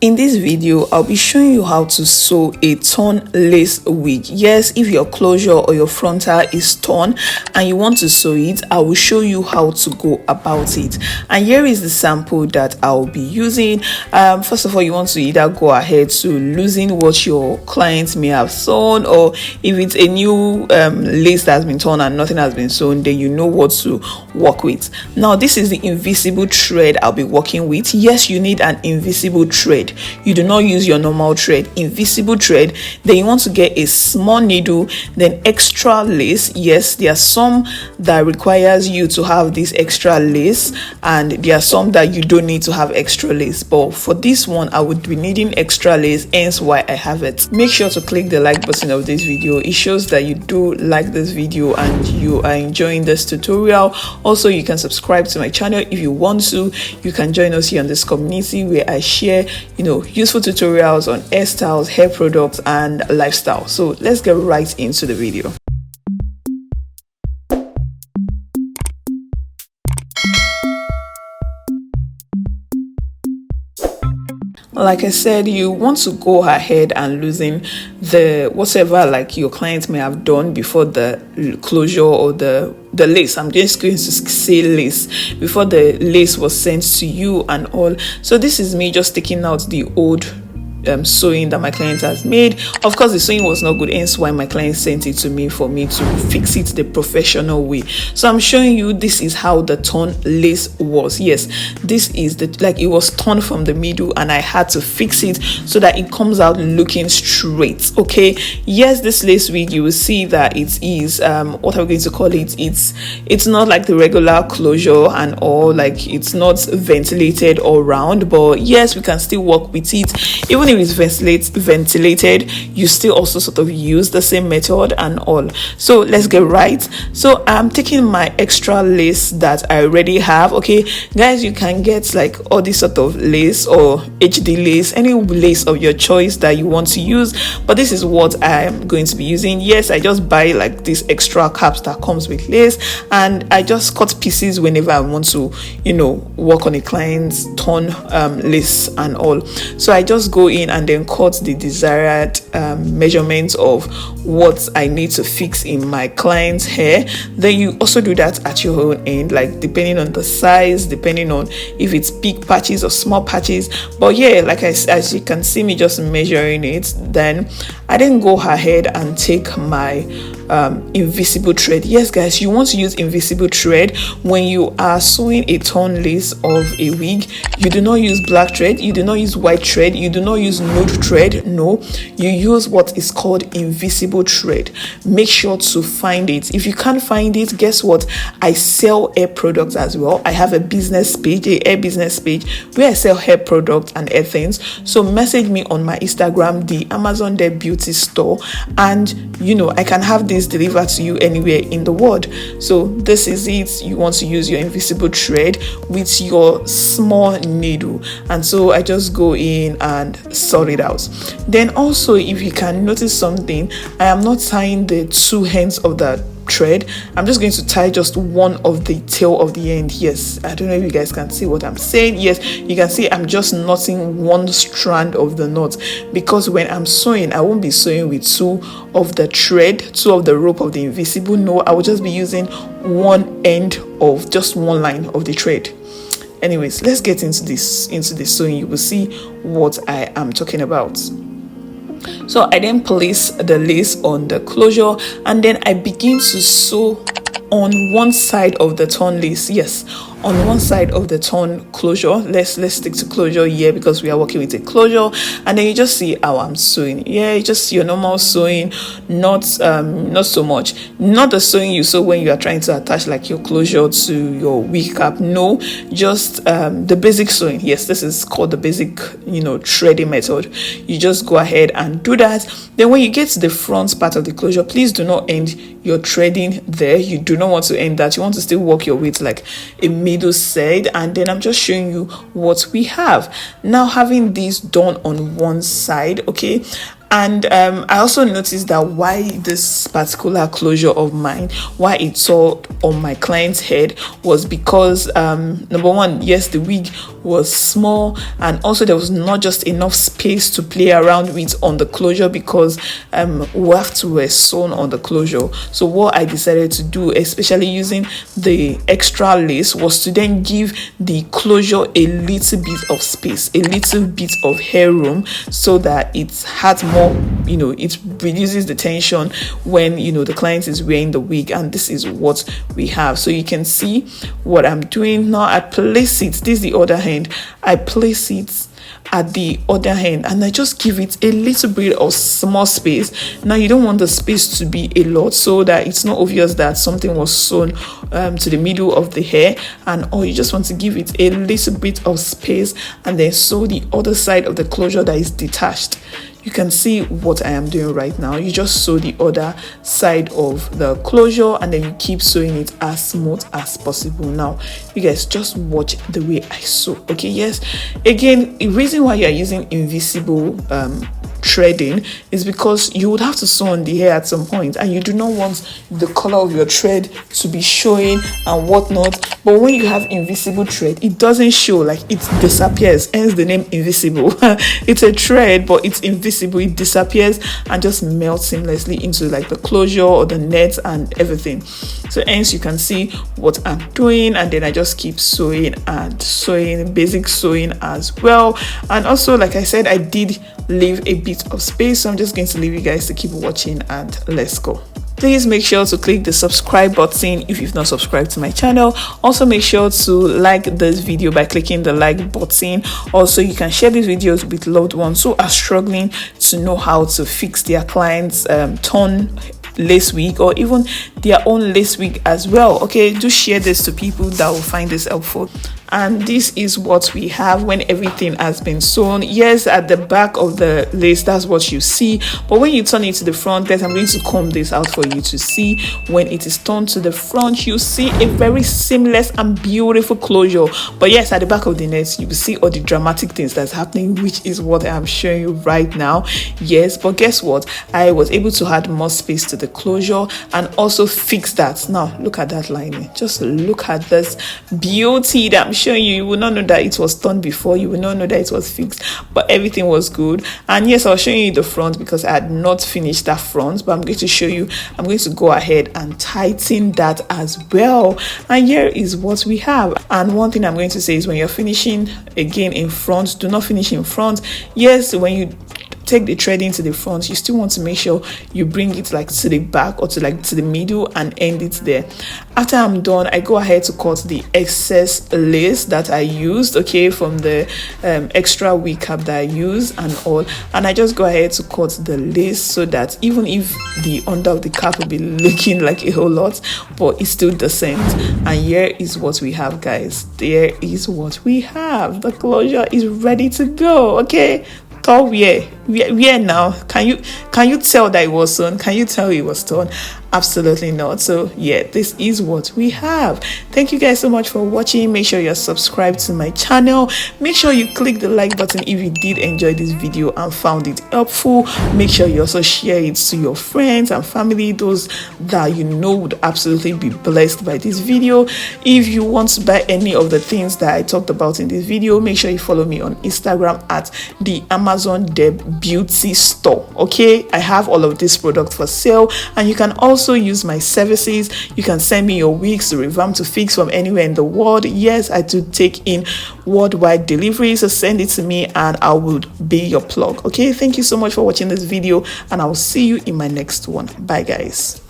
In this video, I'll be showing you how to sew a torn lace wig. Yes, if your closure or your frontal is torn and you want to sew it, I will show you how to go about it. And here is the sample that I'll be using. First of all, you want to either go ahead to loosen what your clients may have sewn, or if it's a new lace that has been torn and nothing has been sewn, then you know what to work with. Now, this is the invisible thread I'll be working with. Yes, you need an invisible thread. You do not use your normal thread, invisible thread. Then you want to get a small needle, then extra lace. Yes, there are some that requires you to have this extra lace, and there are some that you don't need to have extra lace. But for this one, I would be needing extra lace, hence why I have it. Make sure to click the like button of this video. It shows that you do like this video and you are enjoying this tutorial. Also, you can subscribe to my channel if you want to. You can join us here on this community where I share useful tutorials on hairstyles, hair products, and lifestyle. So let's get right into the video. Like I said, you want to go ahead and loosen the whatever like your client may have done before the closure or the lace. I'm just going to say lace, before the lace was sent to you and all. So this is me just taking out the old sewing that my client has made. Of course, the sewing was not good, hence why my client sent it to me for me to fix it the professional way. So I'm showing you this is how the torn lace was. Yes, this is it was torn from the middle and I had to fix it so that it comes out looking straight. Okay, yes, this lace wig, you will see that it is what are we going to call it, it's not like the regular closure and all, like it's not ventilated all round, but yes, we can still work with it. Even if it's ventilated, you still also sort of use the same method and all. So let's get right. So I'm taking my extra lace that I already have. Okay, guys, you can get like all this sort of lace or HD lace, any lace of your choice that you want to use, but this is what I'm going to be using. Yes, I just buy like these extra caps that comes with lace, and I just cut pieces whenever I want to work on a client's torn lace and all. So I just go in and then cut the desired measurements of what I need to fix in my client's hair. Then you also do that at your own end, like depending on the size, depending on if it's big patches or small patches. But yeah, like as you can see me just measuring it, then I didn't go ahead and take my invisible thread. Yes, guys, you want to use invisible thread when you are sewing a torn lace of a wig. You do not use black thread, you do not use white thread, you do not use nude thread. No, you use what is called invisible thread. Make sure to find it. If you can't find it, guess what, I sell hair products as well. I have a business page, a hair business page, where I sell hair products and hair things. So message me on my Instagram, the Amazon Hair Beauty Store, and I can have this delivered to you anywhere in the world. So this is it. You want to use your invisible thread with your small needle, and so I just go in and sort it out. Then also, if you can notice something, I am not tying the two ends of the thread. I'm just going to tie just one of the tail of the end. Yes, I don't know if you guys can see what I'm saying. Yes, you can see I'm just knotting one strand of the knot, because when I'm sewing, I won't be sewing with two of the rope of the invisible. No, I will just be using one end of just one line of the thread. Anyways, let's get into this sewing. You will see what I am talking about. So I then place the lace on the closure, and then I begin to sew on one side of the torn lace. Yes, on one side of the torn closure. Let's stick to closure here because we are working with a closure. And then you just see how I'm sewing. Yeah, just your normal sewing, not so much, not the sewing you sew when you are trying to attach like your closure to your wig cap. No, just the basic sewing. Yes, this is called the basic threading method. You just go ahead and do that. Then when you get to the front part of the closure, please do not end your threading there. You do not want to end that. You want to still work your way to like a middle side. And then I'm just showing you what we have now. Having this done on one side, okay, And I also noticed that why this particular closure of mine, why it saw on my client's head, was because number one, yes, the wig was small, and also there was not just enough space to play around with on the closure, because wefts were sewn on the closure. So what I decided to do, especially using the extra lace, was to then give the closure a little bit of space, a little bit of hair room, so that it had more, it reduces the tension when the client is wearing the wig. And this is what we have. So you can see what I'm doing now. I place it, this is the other hand, I place it at the other hand, and I just give it a little bit of small space. Now you don't want the space to be a lot, so that it's not obvious that something was sewn to the middle of the hair, or you just want to give it a little bit of space and then sew the other side of the closure that is detached. You can see what I am doing right now. You just sew the other side of the closure, and then you keep sewing it as smooth as possible. Now you guys just watch the way I sew. Okay, yes, again, the reason why you are using invisible threading is because you would have to sew on the hair at some point, and you do not want the color of your thread to be showing and whatnot. But when you have invisible thread, it doesn't show, like it disappears, hence the name invisible. It's a thread, but it's invisible. It disappears and just melts seamlessly into like the closure or the net and everything. So hence you can see what I'm doing, and then I just keep sewing and sewing, basic sewing as well. And also, like I said, I did leave a bit of space, so I'm just going to leave you guys to keep watching, and let's go. Please make sure to click the subscribe button if you've not subscribed to my channel. Also make sure to like this video by clicking the like button. Also, you can share these videos with loved ones who are struggling to know how to fix their clients torn lace wig, or even their own lace wig as well. Okay, do share this to people that will find this helpful. And this is what we have when everything has been sewn. Yes, at the back of the lace, that's what you see, but when you turn it to the front, guys, I'm going to comb this out for you to see. When it is turned to the front, you see a very seamless and beautiful closure. But yes, at the back of the net, you will see all the dramatic things that's happening, which is what I'm showing you right now. Yes, but guess what, I was able to add more space to the closure and also fix that. Now look at that lining, just look at this beauty that I'm showing you. You will not know that it was done before, you will not know that it was fixed, but everything was good. And yes, I was showing you the front because I had not finished that front, but I'm going to show you, I'm going to go ahead and tighten that as well. And here is what we have. And one thing I'm going to say is, when you're finishing again in front, do not finish in front. Yes, when you take the threading to the front, you still want to make sure you bring it like to the back or to the middle and end it there. After I'm done, I go ahead to cut the excess lace that I used, okay, from the extra wig cap that I used and all, and I just go ahead to cut the lace so that even if the under of the cap will be looking like a whole lot, but it's still decent. And here is what we have, guys. There is what we have. The closure is ready to go. Okay, where now? Can you tell that it was sewn? Can you tell it was torn? Absolutely not. So yeah, this is what we have. Thank you guys so much for watching. Make sure you're subscribed to my channel. Make sure you click the like button if you did enjoy this video and found it helpful. Make sure you also share it to your friends and family, those that you know would absolutely be blessed by this video. If you want to buy any of the things that I talked about in this video, make sure you follow me on Instagram at the Amazon Deb Beauty Store. Okay, I have all of this product for sale, and you can also use my services. You can send me your wigs to revamp, to fix from anywhere in the world. Yes, I do take in worldwide delivery, so send it to me and I will be your plug. Okay, thank you so much for watching this video, and I will see you in my next one. Bye guys.